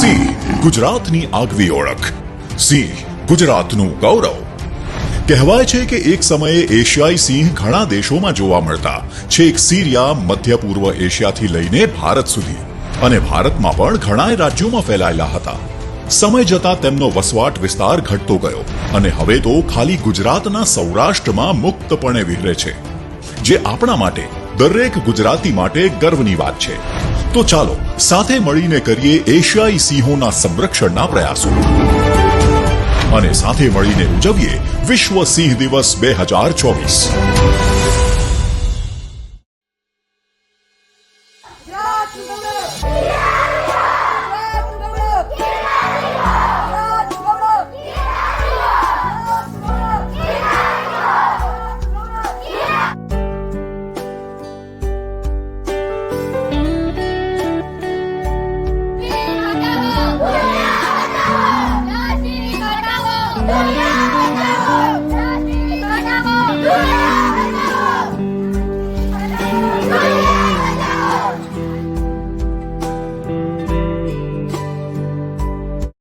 સિંહ ગુજરાતની આગવી ઓળખ, સિંહ ગુજરાતનું ગૌરવ. કહેવાય છે કે એક સમયે એશિયાઈ સિંહ ઘણા દેશોમાં જોવા મળતા, છેક સિરિયા, મધ્ય પૂર્વ એશિયાથી લઈને ભારત સુધી, અને ભારતમાં પણ ઘણા રાજ્યોમાં ફેલાયેલા હતા. સમય જતા તેમનો વસવાટ વિસ્તાર ઘટતો ગયો અને હવે તો ખાલી ગુજરાતના સૌરાષ્ટ્રમાં મુક્તપણે વિહરે છે, જે આપણા માટે, દરેક ગુજરાતી માટે ગર્વની વાત છે. તો ચાલો સાથે મળીને કરીએ એશિયાઈ સિંહોના સંરક્ષણના પ્રયાસો અને સાથે મળીને ઉજવીએ વિશ્વ સિંહ દિવસ 2024.